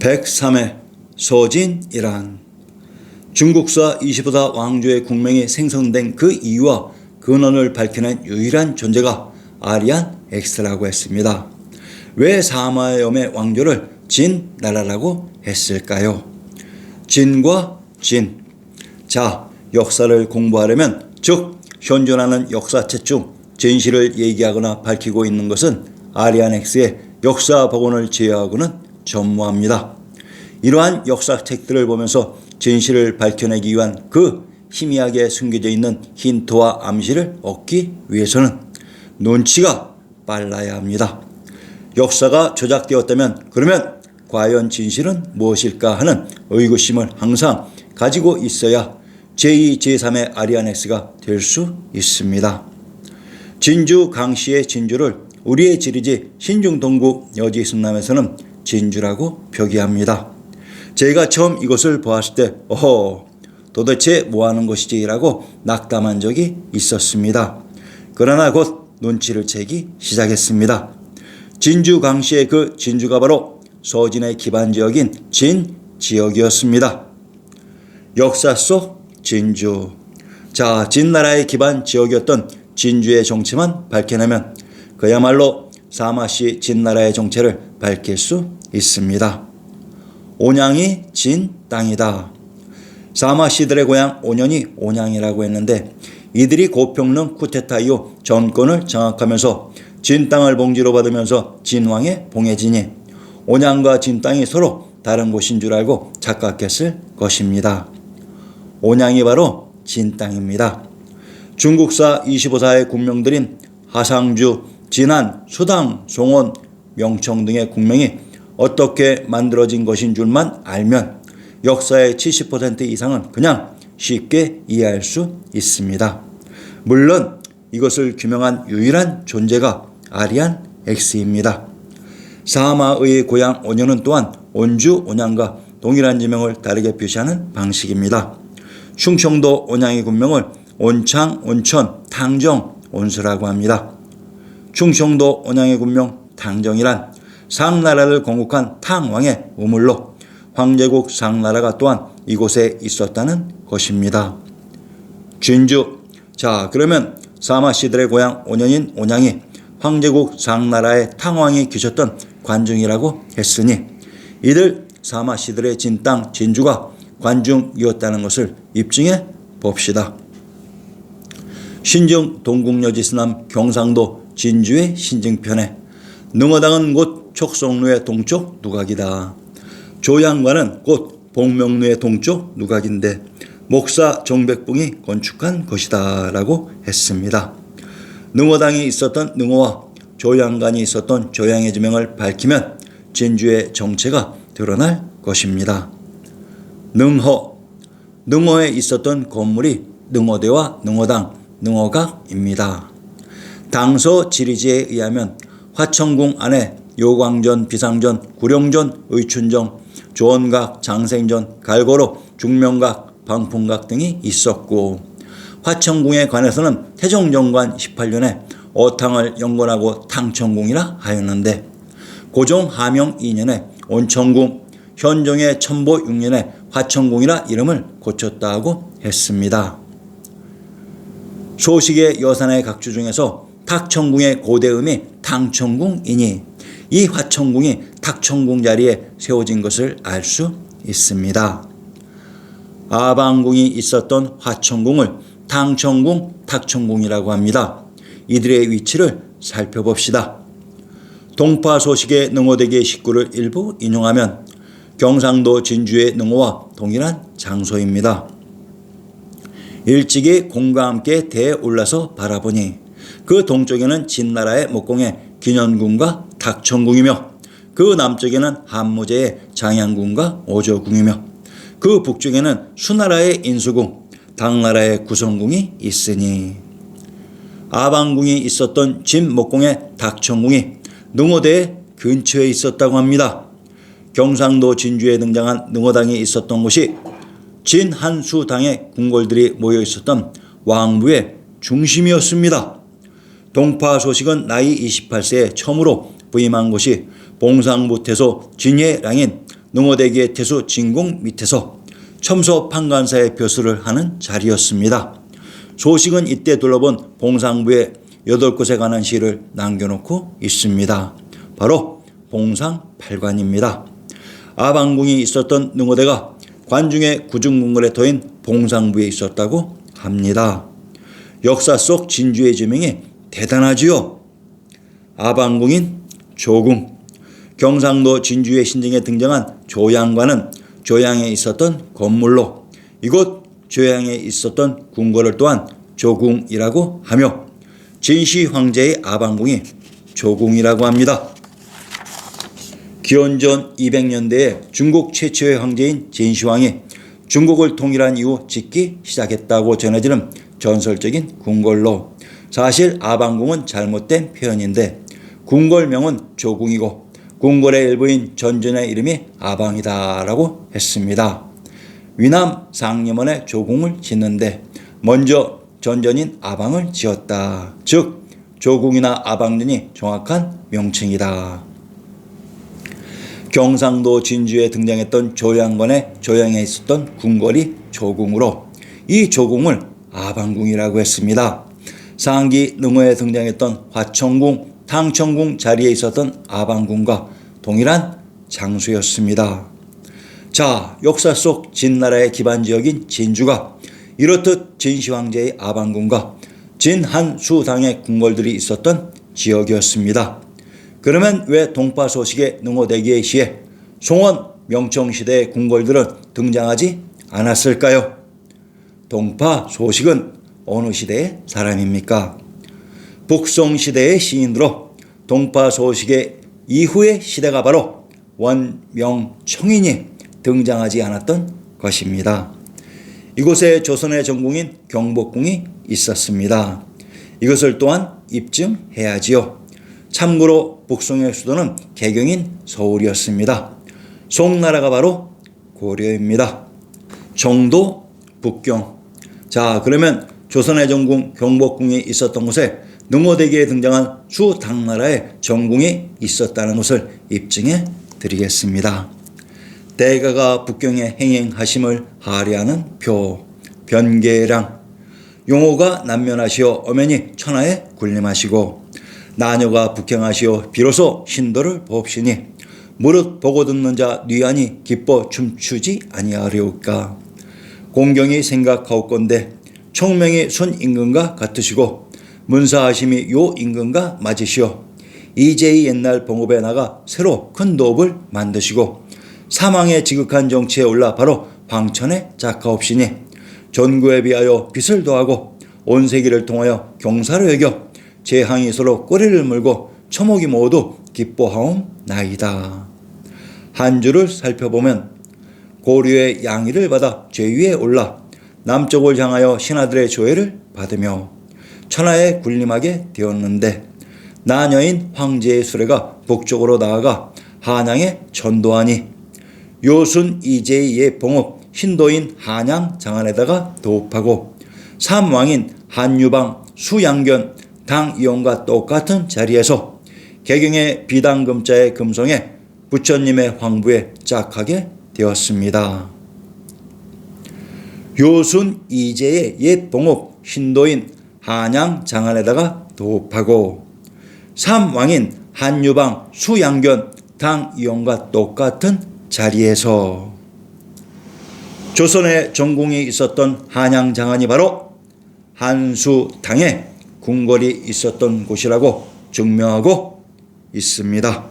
103회 서진이란 중국사 25사 왕조의 국명이 생성된 그 이유와 근원을 밝혀낸 유일한 존재가 아리안 X라고 했습니다. 왜 사마염의 왕조를 진나라라고 했을까요? 진과 진. 자, 역사를 공부하려면 즉 현존하는 역사책 중 진실을 얘기하거나 밝히고 있는 것은 아리안 X의 역사 복원을 제어하고는 전무합니다. 이러한 역사책들을 보면서 진실을 밝혀내기 위한 그 희미하게 숨겨져 있는 힌트와 암시를 얻기 위해서는 눈치가 빨라야 합니다. 역사가 조작되었다면 그러면 과연 진실은 무엇일까 하는 의구심을 항상 가지고 있어야 제2, 제3의 아리안 X가 될 수 있습니다. 진주 강씨의 진주를 우리의 지리지 신중동국 여지승남에서는 진주라고 표기합니다. 제가 처음 이것을 보았을 때 도대체 뭐하는 것이지 라고 낙담한 적이 있었습니다. 그러나 곧 눈치를 채기 시작했습니다. 진주 강씨의 그 진주가 바로 서진의 기반지역인 진지역이었습니다. 역사 속 진주. 자, 진나라의 기반지역이었던 진주의 정체만 밝혀내면 그야말로 사마씨 진나라의 정체를 밝힐 수 있습니다. 온양이 진 땅이다. 사마씨들의 고향 온현이 온양이라고 했는데 이들이 고평릉 쿠데타 이후 정권을 장악하면서 진 땅을 봉지로 받으면서 진왕의 봉해지니 온양과 진 땅이 서로 다른 곳인 줄 알고 착각했을 것입니다. 온양이 바로 진 땅입니다. 중국사 25사의 국명들인 하상주, 진안, 수당, 송원, 명청 등의 국명이 어떻게 만들어진 것인 줄만 알면 역사의 70% 이상은 그냥 쉽게 이해할 수 있습니다. 물론 이것을 규명한 유일한 존재가 아리안 X입니다. 사마의 고향 온현은 또한 온주 온양과 동일한 지명을 다르게 표시하는 방식입니다. 충청도 온양의 군명을 온창, 온천, 탕정, 온수라고 합니다. 충청도 온양의 군명 탕정이란 상나라를 건국한 탕왕의 우물로 황제국 상나라가 또한 이곳에 있었다는 것입니다. 진주. 자, 그러면 사마씨들의 고향 온현인 온양이 황제국 상나라의 탕왕이 계셨던 관중이라고 했으니 이들 사마씨들의 진땅 진주가 관중이었다는 것을 입증해 봅시다. 신정 동국여지스남 경상도 진주의 신증편에 능어당은 곧 촉성루의 동쪽 누각이다. 조양관은 곧 복명루의 동쪽 누각인데 목사 정백봉이 건축한 것이다 라고 했습니다. 능어당이 있었던 능어와 조양관이 있었던 조양의 지명을 밝히면 진주의 정체가 드러날 것입니다. 능허. 능어에 있었던 건물이 능어대와 능어당, 능어각입니다. 당서 지리지에 의하면 화천궁 안에 요광전, 비상전, 구룡전, 의춘정, 조원각, 장생전, 갈고로, 중명각, 방풍각 등이 있었고 화천궁에 관해서는 태종정관 18년에 어탕을 영건하고 탕천궁이라 하였는데 고종 하명 2년에 온천궁, 현종의 천보 6년에 화천궁이라 이름을 고쳤다고 했습니다. 소식의 여산의 각주 중에서 탁천궁의 고대음이 탕천궁이니 이 화천궁이 탁천궁 자리에 세워진 것을 알 수 있습니다. 아방궁이 있었던 화천궁을 탕천궁, 탁천궁이라고 합니다. 이들의 위치를 살펴봅시다. 동파 소식의 능어대계 식구를 일부 인용하면 경상도 진주의 능어와 동일한 장소입니다. 일찍이 공과 함께 대에 올라서 바라보니 그 동쪽에는 진나라의 목공의 기년궁과 탁천궁이며 그 남쪽에는 한무제의 장양궁과 오조궁이며 그 북쪽에는 수나라의 인수궁, 당나라의 구성궁이 있으니 아방궁이 있었던 진목공의 탁천궁이 능어대의 근처에 있었다고 합니다. 경상도 진주에 등장한 능어당이 있었던 곳이 진한수당의 궁궐들이 모여 있었던 왕부의 중심이었습니다. 동파 소식은 나이 28세에 처음으로 부임한 곳이 봉상무태소 진예랑인 능호대기의 태수 진공 밑에서 첨소 판관사의 벼슬을 하는 자리였습니다. 소식은 이때 둘러본 봉상부에 8곳에 관한 시를 남겨놓고 있습니다. 바로 봉상8관입니다. 아방궁이 있었던 능호대가 관중의 구중궁궐에 터인 봉상부에 있었다고 합니다. 역사 속 진주의 지명이 대단하지요. 아방궁인 조궁. 경상도 진주의 신정에 등장한 조양관은 조양에 있었던 건물로 이곳 조양에 있었던 궁궐을 또한 조궁이라고 하며 진시 황제의 아방궁이 조궁이라고 합니다. 기원전 200년대에 중국 최초의 황제인 진시황이 중국을 통일한 이후 짓기 시작했다고 전해지는 전설적인 궁궐로 사실 아방궁은 잘못된 표현인데 궁궐명은 조궁이고 궁궐의 일부인 전전의 이름이 아방이다라고 했습니다. 위남 상림원에 조궁을 짓는데 먼저 전전인 아방을 지었다. 즉 조궁이나 아방전이 정확한 명칭이다. 경상도 진주에 등장했던 조양관의 조양에 있었던 궁궐이 조궁으로 이 조궁을 아방궁이라고 했습니다. 상기 능호에 등장했던 화천궁, 탕천궁 자리에 있었던 아방궁과 동일한 장소였습니다. 자, 역사 속 진나라의 기반지역인 진주가 이렇듯 진시황제의 아방궁과 진한수당의 궁궐들이 있었던 지역이었습니다. 그러면 왜 동파소식의 능호대기의 시에 송원 명청시대의 궁궐들은 등장하지 않았을까요? 동파소식은 어느 시대의 사람입니까? 북송시대의 시인으로 동파소식의 이후의 시대가 바로 원명청인이 등장하지 않았던 것입니다. 이곳에 조선의 전궁인 경복궁이 있었습니다. 이것을 또한 입증해야지요. 참고로 북송의 수도는 개경인 서울이었습니다. 송나라가 바로 고려입니다. 정도 북경. 자, 그러면 조선의 전궁 경복궁이 있었던 곳에 능호대기에 등장한 수당나라의 전궁이 있었다는 것을 입증해 드리겠습니다. 대가가 북경에 행행하심을 하려는 표, 변계량. 용호가 남면하시어 엄연히 천하에 군림하시고 나녀가 북행하시어 비로소 신도를 보옵시니 무릇 보고 듣는 자 뉘하니 기뻐 춤추지 아니하리오까. 공경이 생각하옵건대 총명이 순임금과 같으시고 문사하심이 요 임금과 맞으시오. 이제의 옛날 봉업에 나가 새로 큰 도읍을 만드시고 사망에 지극한 정치에 올라 바로 황천에 작하옵시니 전구에 비하여 빛을 더하고 온 세계를 통하여 경사로 여겨 제항이 서로 꼬리를 물고 처목이 모두 기뻐하옵나이다. 한 줄을 살펴보면 고려의 양의를 받아 제위에 올라 남쪽을 향하여 신하들의 조회를 받으며 천하에 군림하게 되었는데 나녀인 황제의 수레가 북쪽으로 나아가 한양에 전도하니 요순 이제의 옛 봉업 신도인 한양 장안에다가 도읍하고 삼왕인 한유방 수양견 당이용과 똑같은 자리에서 개경의 비당금자의 금성에 부처님의 황부에 짝하게 되었습니다. 요순 이제의 옛 봉업 신도인 한양 장안에다가 도읍하고 삼왕인 한유방 수양견 당이용과 똑같은 자리에서 조선의 전궁이 있었던 한양 장안이 바로 한수당에 궁궐이 있었던 곳이라고 증명하고 있습니다.